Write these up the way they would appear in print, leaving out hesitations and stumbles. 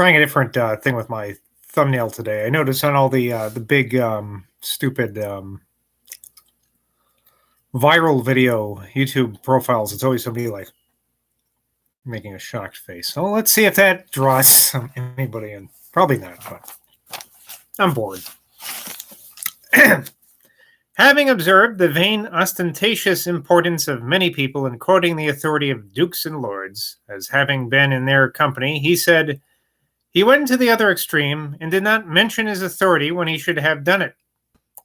Trying a different thing with my thumbnail today. I noticed on all the big stupid viral video YouTube profiles, it's always somebody like making a shocked face. So let's see if that draws anybody in. Probably not, but I'm bored. Having observed the vain, ostentatious importance of many people and quoting the authority of dukes and lords as having been in their company, he said, he went to the other extreme and did not mention his authority when he should have done it,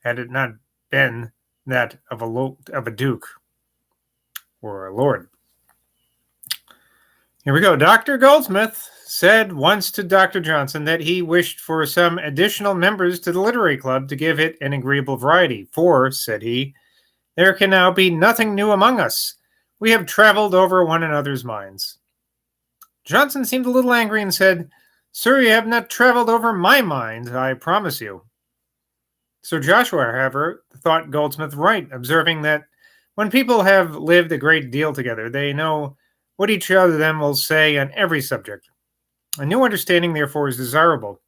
had it not been that of a duke or a lord. Here we go. Dr. Goldsmith said once to Dr. Johnson that he wished for some additional members to the literary club to give it an agreeable variety. For, said he, there can now be nothing new among us. We have traveled over one another's minds. Johnson seemed a little angry and said, Sir, you have not traveled over my mind, I promise you. Sir Joshua, however, thought Goldsmith right, observing that when people have lived a great deal together, they know what each of them will say on every subject. A new understanding, therefore, is desirable,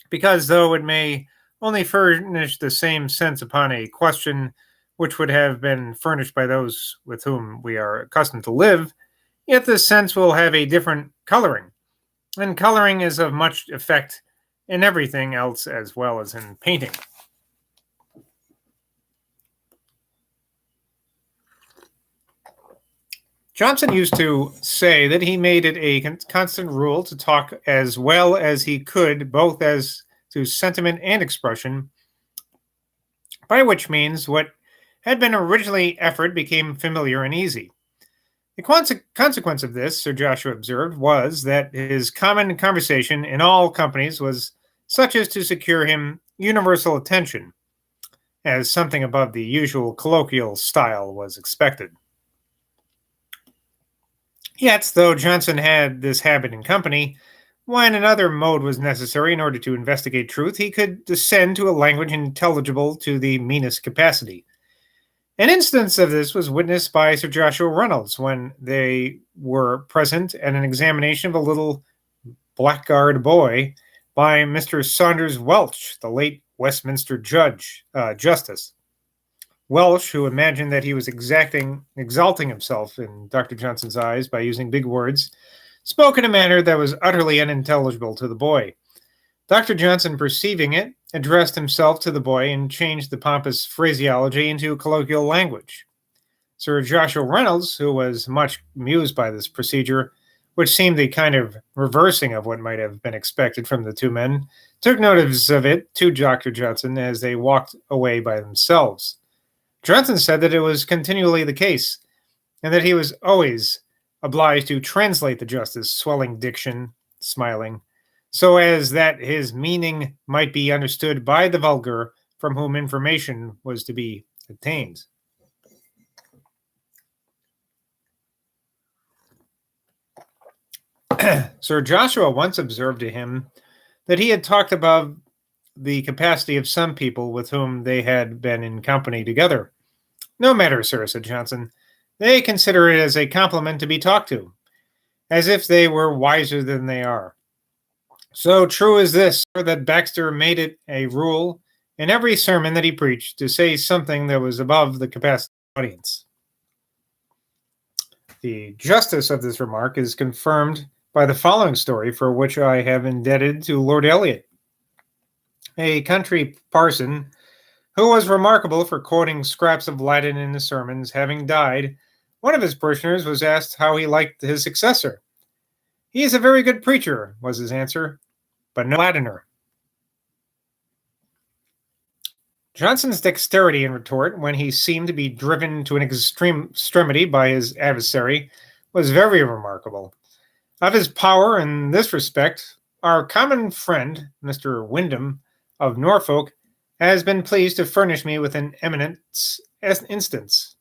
because though it may only furnish the same sense upon a question which would have been furnished by those with whom we are accustomed to live, yet this sense will have a different coloring, and coloring is of much effect in everything else as well as in painting. Johnson used to say that he made it a constant rule to talk as well as he could, both as to sentiment and expression, by which means what had been originally effort became familiar and easy. The consequence of this, Sir Joshua observed, was that his common conversation in all companies was such as to secure him universal attention, as something above the usual colloquial style was expected. Yet, though Johnson had this habit in company, when another mode was necessary in order to investigate truth, he could descend to a language intelligible to the meanest capacity. An instance of this was witnessed by Sir Joshua Reynolds when they were present at an examination of a little blackguard boy by Mr. Saunders Welch, the late Westminster Justice. Welsh, who imagined that he was exalting himself in Dr. Johnson's eyes by using big words, spoke in a manner that was utterly unintelligible to the boy. Dr. Johnson, perceiving it, addressed himself to the boy and changed the pompous phraseology into colloquial language. Sir Joshua Reynolds, who was much amused by this procedure, which seemed a kind of reversing of what might have been expected from the two men, took notice of it to Dr. Johnson as they walked away by themselves. Johnson said that it was continually the case, and that he was always obliged to translate the justice's swelling diction, smiling, so as that his meaning might be understood by the vulgar from whom information was to be obtained. Sir Joshua once observed to him that he had talked about the capacity of some people with whom they had been in company together. No matter, sir, said Johnson. They consider it as a compliment to be talked to, as if they were wiser than they are. So true is this, sir, that Baxter made it a rule in every sermon that he preached to say something that was above the capacity of the audience. The justice of this remark is confirmed by the following story, for which I have indebted to Lord Eliot. A country parson who was remarkable for quoting scraps of Latin in his sermons, having died, one of his parishioners was asked how he liked his successor. He is a very good preacher, was his answer, but no Latiner. Johnson's dexterity in retort, when he seemed to be driven to an extremity by his adversary, was very remarkable. Of his power in this respect, our common friend, Mr. Wyndham of Norfolk, has been pleased to furnish me with an eminent instance.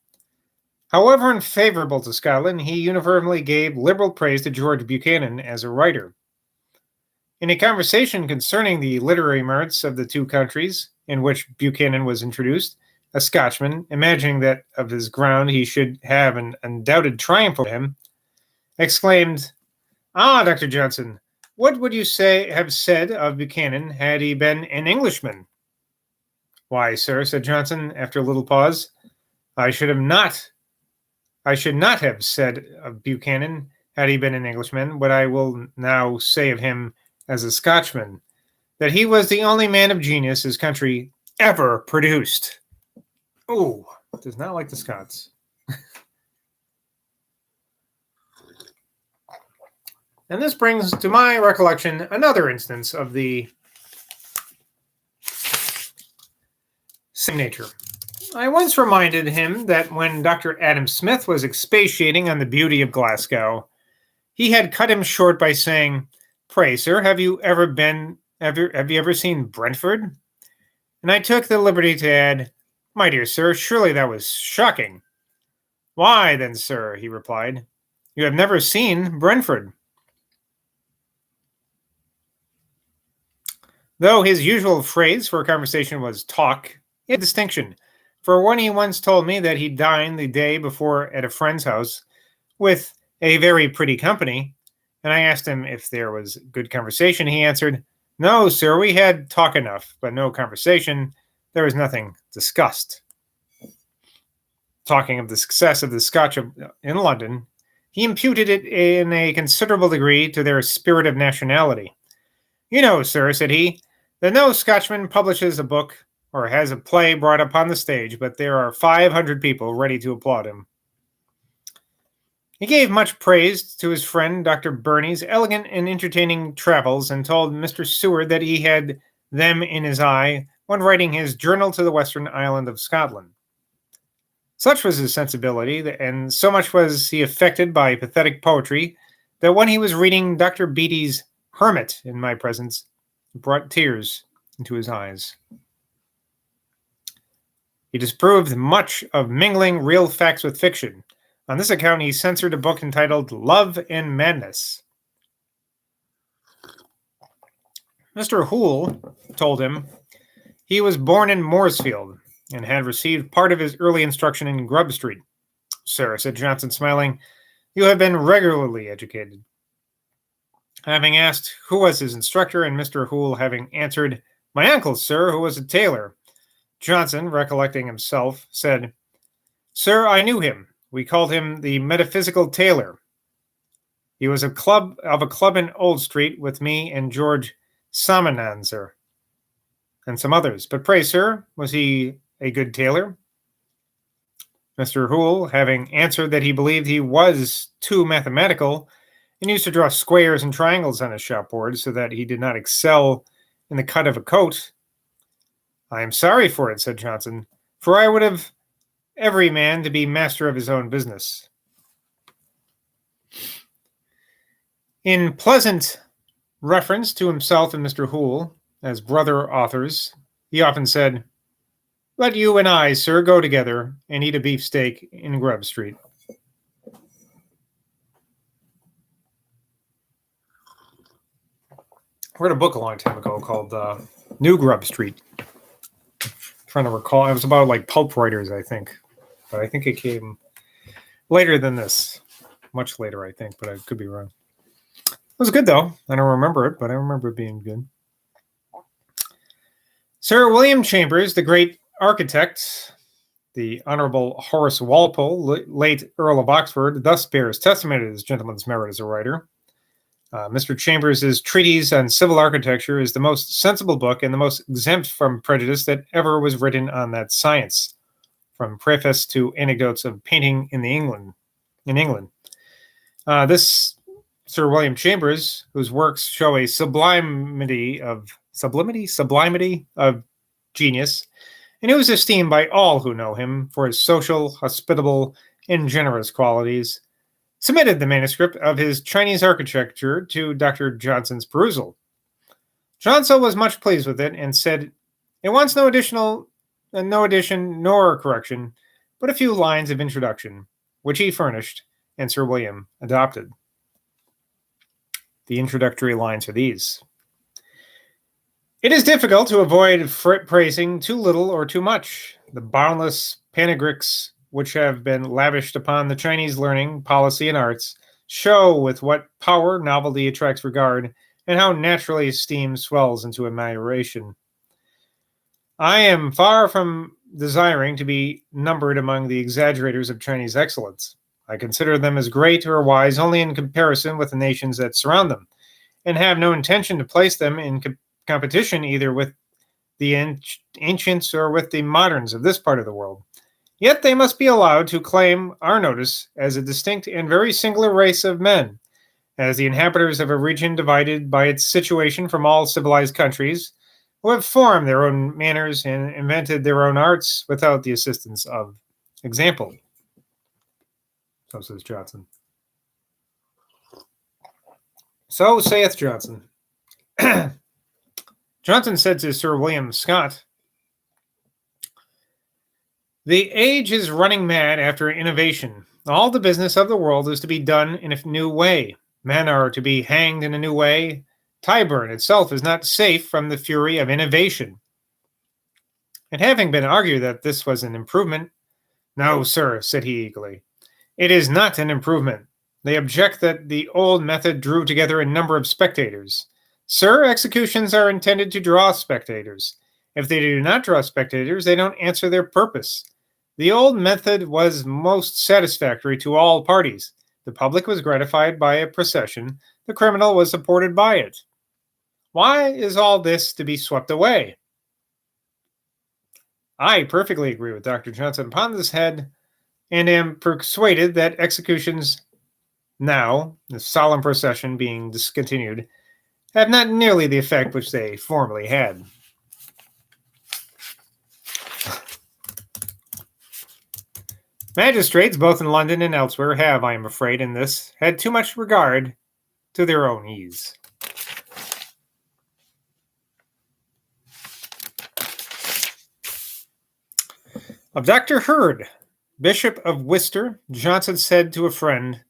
However unfavorable to Scotland, he uniformly gave liberal praise to George Buchanan as a writer. In a conversation concerning the literary merits of the two countries, in which Buchanan was introduced, a Scotchman, imagining that of his ground he should have an undoubted triumph over him, exclaimed, "Ah, Dr. Johnson, What would you say have said of Buchanan had he been an Englishman? Why, sir, said Johnson, after a little pause, I should have not I should not have said of Buchanan, had he been an Englishman, what I will now say of him as a Scotchman, that he was the only man of genius his country ever produced. Oh, does not like the Scots. And this brings to my recollection another instance of the same nature. I once reminded him that when Dr. Adam Smith was expatiating on the beauty of Glasgow, he had cut him short by saying, "Pray, sir, have you ever seen Brentford?" And I took the liberty to add, "My dear sir, surely that was shocking." "Why, then, sir," he replied, "you have never seen Brentford." Though his usual phrase for a conversation was talk, he had a distinction. For when he once told me that he dined the day before at a friend's house with a very pretty company, and I asked him if there was good conversation, he answered, "No, sir, we had talk enough, but no conversation. There was nothing discussed." Talking of the success of the Scotch in London, he imputed it in a considerable degree to their spirit of nationality. "You know, sir," said he, "that no Scotchman publishes a book or has a play brought upon the stage, but there are 500 people ready to applaud him." He gave much praise to his friend Dr. Burney's elegant and entertaining travels, and told Mr. Seward that he had them in his eye when writing his Journal to the Western Island of Scotland. Such was his sensibility, and so much was he affected by pathetic poetry, that when he was reading Dr. Beattie's Hermit in my presence, it brought tears into his eyes. He disapproved much of mingling real facts with fiction. On this account, he censored a book entitled Love and Madness. Mr. Hoole told him he was born in Mooresfield and had received part of his early instruction in Grub Street. "Sir," said Johnson, smiling, "you have been regularly educated." Having asked who was his instructor, and Mr. Hoole having answered, "My uncle, sir, who was a tailor," Johnson, recollecting himself, said, "Sir, I knew him. We called him the metaphysical tailor. He was of a club in Old Street with me and George Samananzer and some others. But pray, sir, was he a good tailor?" Mr. Hoole, having answered that he believed he was too mathematical and used to draw squares and triangles on his shopboard, so that he did not excel in the cut of a coat. "I am sorry for it," said Johnson, "for I would have every man to be master of his own business." In pleasant reference to himself and Mr. Hoole as brother authors, he often said, "Let you and I, sir, go together and eat a beefsteak in Grub Street." I read a book a long time ago called New Grub Street. I'm trying to recall. It was about like pulp writers, I think. But I think it came later than this. Much later, I think, but I could be wrong. It was good, though. I don't remember it, but I remember it being good. Sir William Chambers, the great architect, the Honorable Horace Walpole, late Earl of Oxford, thus bears testimony to this gentleman's merit as a writer. Mr. Chambers' treatise on civil architecture is the most sensible book and the most exempt from prejudice that ever was written on that science, from preface to anecdotes of painting in England. This Sir William Chambers, whose works show a sublimity of genius, and who is esteemed by all who know him for his social, hospitable, and generous qualities, submitted the manuscript of his Chinese architecture to Dr. Johnson's perusal. Johnson was much pleased with it and said, "It wants no addition nor correction, but a few lines of introduction, which he furnished and Sir William adopted." The introductory lines are these: "It is difficult to avoid praising too little or too much the boundless panegyrics which have been lavished upon the Chinese learning, policy, and arts, show with what power novelty attracts regard, and how naturally esteem swells into admiration. I am far from desiring to be numbered among the exaggerators of Chinese excellence. I consider them as great or wise only in comparison with the nations that surround them, and have no intention to place them in competition either with the ancients or with the moderns of this part of the world. Yet they must be allowed to claim our notice as a distinct and very singular race of men, as the inhabitants of a region divided by its situation from all civilized countries, who have formed their own manners and invented their own arts without the assistance of example. So says Johnson. So saith Johnson. Johnson said to Sir William Scott, "The age is running mad after innovation. All the business of the world is to be done in a new way. Men are to be hanged in a new way. Tyburn itself is not safe from the fury of innovation." And having been argued that this was an improvement, "No, sir," said he eagerly, "it is not an improvement. They object that the old method drew together a number of spectators. Sir, executions are intended to draw spectators. If they do not draw spectators, they don't answer their purpose. The old method was most satisfactory to all parties. The public was gratified by a procession. The criminal was supported by it. Why is all this to be swept away?" I perfectly agree with Dr. Johnson upon this head, and am persuaded that executions now, the solemn procession being discontinued, have not nearly the effect which they formerly had. Magistrates, both in London and elsewhere, have, I am afraid, in this, had too much regard to their own ease. Of Dr. Hurd, Bishop of Worcester, Johnson said to a friend,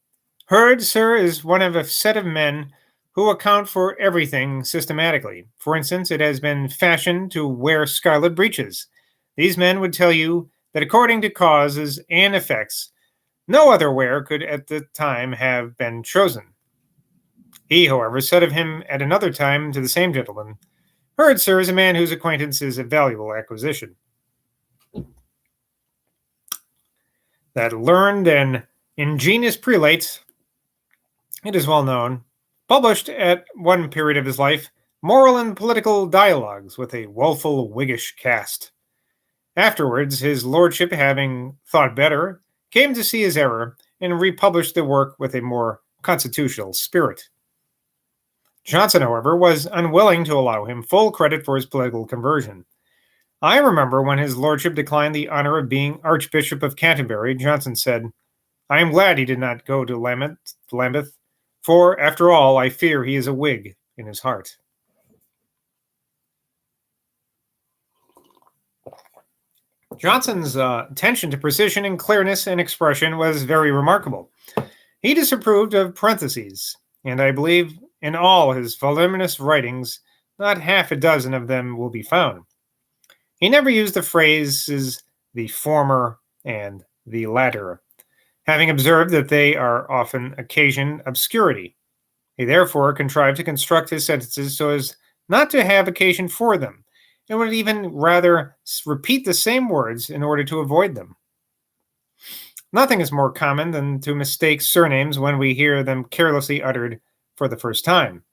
"Hurd, sir, is one of a set of men who account for everything systematically. For instance, it has been fashioned to wear scarlet breeches. These men would tell you that according to causes and effects, no other wear could at the time have been chosen." He, however, said of him at another time to the same gentleman, "Hurd, sir, is a man whose acquaintance is a valuable acquisition." That learned and ingenious prelate, it is well known, published at one period of his life moral and political dialogues with a woeful Whiggish cast. Afterwards, his lordship, having thought better, came to see his error and republished the work with a more constitutional spirit. Johnson, however, was unwilling to allow him full credit for his political conversion. I remember when his lordship declined the honor of being Archbishop of Canterbury, Johnson said, "I am glad he did not go to Lambeth, for, after all, I fear he is a Whig in his heart." Johnson's attention to precision and clearness and expression was very remarkable. He disapproved of parentheses, and I believe in all his voluminous writings, not half a dozen of them will be found. He never used the phrases "the former" and "the latter," having observed that they are often occasion obscurity. He therefore contrived to construct his sentences so as not to have occasion for them, and would even rather repeat the same words in order to avoid them. Nothing is more common than to mistake surnames when we hear them carelessly uttered for the first time.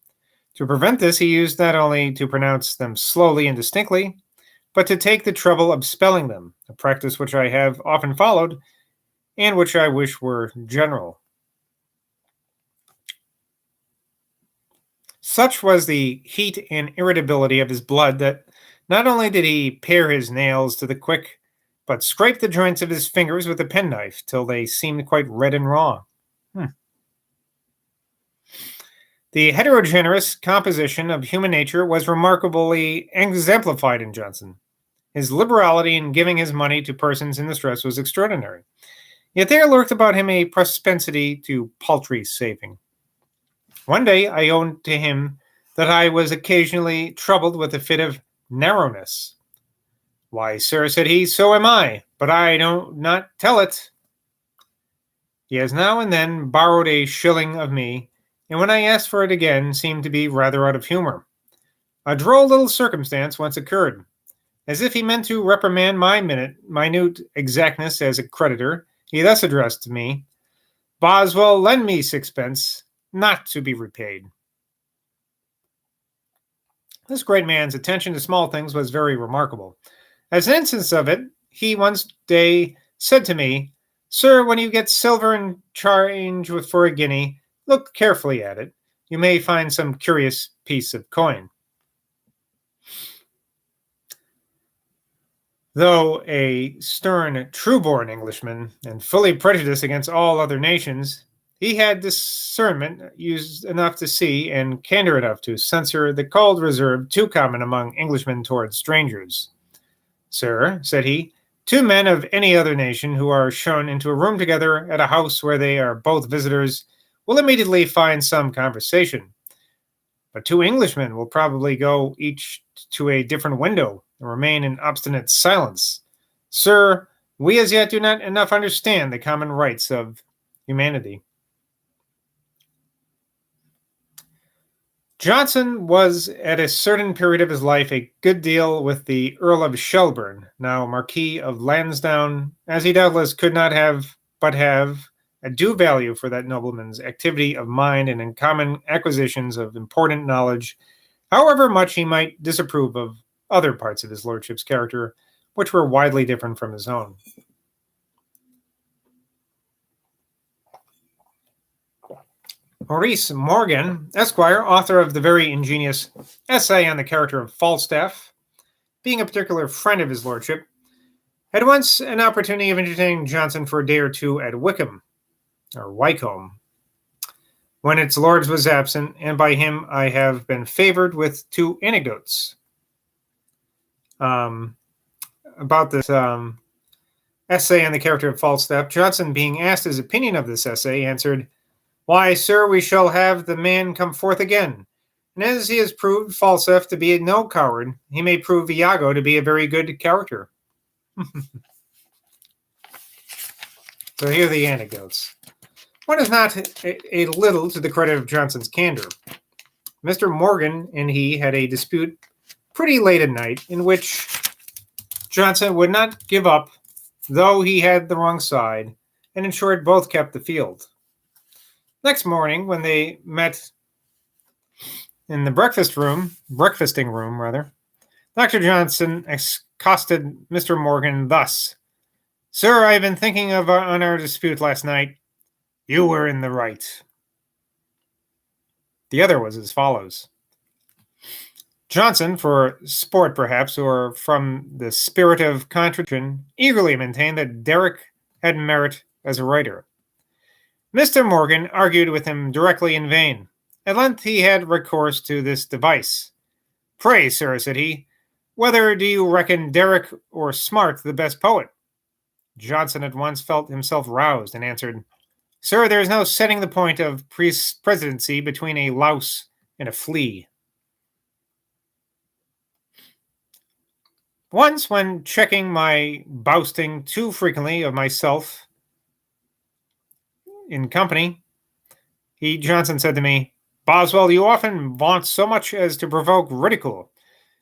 To prevent this, he used not only to pronounce them slowly and distinctly, but to take the trouble of spelling them, a practice which I have often followed, and which I wish were general. Such was the heat and irritability of his blood that not only did he pare his nails to the quick, but scraped the joints of his fingers with a penknife till they seemed quite red and raw. The heterogeneous composition of human nature was remarkably exemplified in Johnson. His liberality in giving his money to persons in distress was extraordinary. Yet there lurked about him a propensity to paltry saving. One day I owned to him that I was occasionally troubled with a fit of narrowness. "Why, sir," said he, "so am I, but I do not tell it." He has now and then borrowed a shilling of me, and when I asked for it again, seemed to be rather out of humor. A droll little circumstance once occurred. As if he meant to reprimand my minute exactness as a creditor, he thus addressed to me, Boswell, lend me sixpence, not to be repaid. This great man's attention to small things was very remarkable. As an instance of it, he one day said to me, Sir, when you get silver and change for a guinea, look carefully at it. You may find some curious piece of coin. Though a stern, true-born Englishman, and fully prejudiced against all other nations, he had discernment used enough to see, and candor enough to censor, the cold reserve too common among Englishmen towards strangers. Sir, said he, two men of any other nation who are shown into a room together at a house where they are both visitors will immediately find some conversation. But two Englishmen will probably go each to a different window and remain in obstinate silence. Sir, we as yet do not enough understand the common rights of humanity. Johnson was at a certain period of his life a good deal with the Earl of Shelburne, now Marquis of Lansdowne, as he doubtless could not have but have a due value for that nobleman's activity of mind and in common acquisitions of important knowledge, however much he might disapprove of other parts of his lordship's character, which were widely different from his own. Maurice Morgan, Esquire, author of the very ingenious essay on the character of Falstaff, being a particular friend of his lordship, had once an opportunity of entertaining Johnson for a day or two at Wycombe, when its lord was absent, and by him I have been favored with two anecdotes about this essay on the character of Falstaff. Johnson, being asked his opinion of this essay, answered, Why, sir, we shall have the man come forth again. And as he has proved Falstaff to be no coward, he may prove Iago to be a very good character. So here are the anecdotes. One is not a little to the credit of Johnson's candor. Mr. Morgan and he had a dispute pretty late at night, in which Johnson would not give up, though he had the wrong side, and in short, both kept the field. Next morning, when they met in the breakfasting room, Dr. Johnson accosted Mr. Morgan thus, Sir, I have been thinking on our dispute last night. You were in the right. The other was as follows. Johnson, for sport perhaps, or from the spirit of contradiction, eagerly maintained that Derrick had merit as a writer. Mr. Morgan argued with him directly in vain. At length he had recourse to this device. Pray, sir, said he, whether do you reckon Derrick or Smart the best poet? Johnson at once felt himself roused and answered, Sir, there is no setting the point of presidency between a louse and a flea. Once, when checking my boasting too frequently of myself in company, Johnson said to me, Boswell, you often vaunt so much as to provoke ridicule.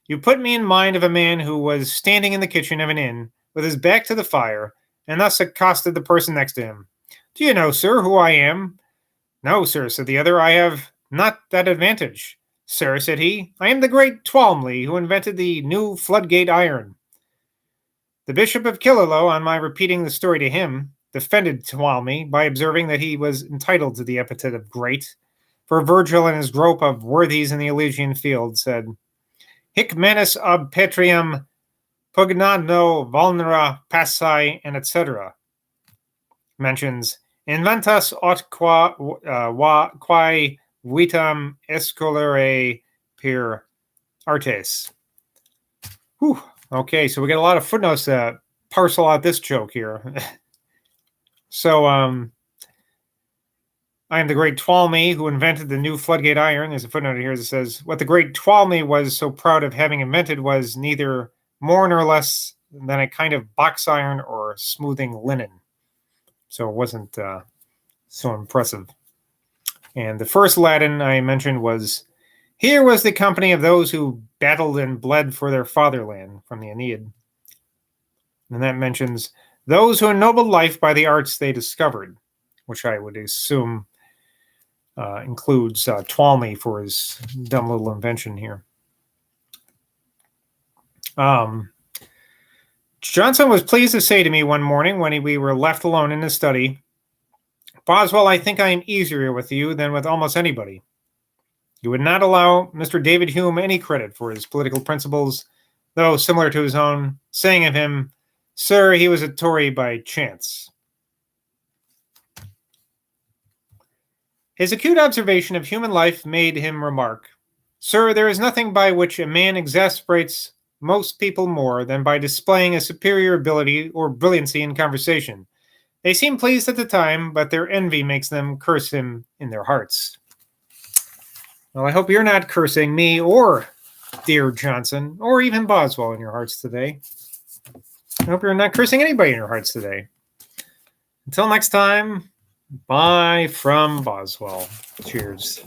You put me in mind of a man who was standing in the kitchen of an inn with his back to the fire, and thus accosted the person next to him. Do you know, sir, who I am? No, sir, said the other, I have not that advantage. Sir, said he, I am the great Twalmley, who invented the new floodgate iron. The Bishop of Killaloe, on my repeating the story to him, defended Twalmley by observing that he was entitled to the epithet of great, for Virgil in his group of worthies in the Elysian field said, Hic manus ob patriam pugnando vulnera passae, and etc. Mentions, Inventas aut quae vitam escolere per artes. Whew. Okay, so we got a lot of footnotes to parcel out this joke here. So, I am the great Twalmley who invented the new floodgate iron. There's a footnote here that says, what the great Twalmley was so proud of having invented was neither more nor less than a kind of box iron or smoothing linen. So it wasn't so impressive. And the first Latin I mentioned was, "Here was the company of those who battled and bled for their fatherland," from the Aeneid. And that mentions those who ennobled life by the arts they discovered, which I would assume includes Twalmy for his dumb little invention here. Johnson was pleased to say to me one morning when we were left alone in his study, "Boswell, I think I am easier with you than with almost anybody. You would not allow Mr. David Hume any credit for his political principles, though similar to his own, saying of him, 'Sir, he was a Tory by chance.'" His acute observation of human life made him remark, "Sir, there is nothing by which a man exasperates most people more than by displaying a superior ability or brilliancy in conversation. They seem pleased at the time, but their envy makes them curse him in their hearts." Well, I hope you're not cursing me or dear Johnson or even Boswell in your hearts today. I hope you're not cursing anybody in your hearts today. Until next time, bye from Boswell. Cheers.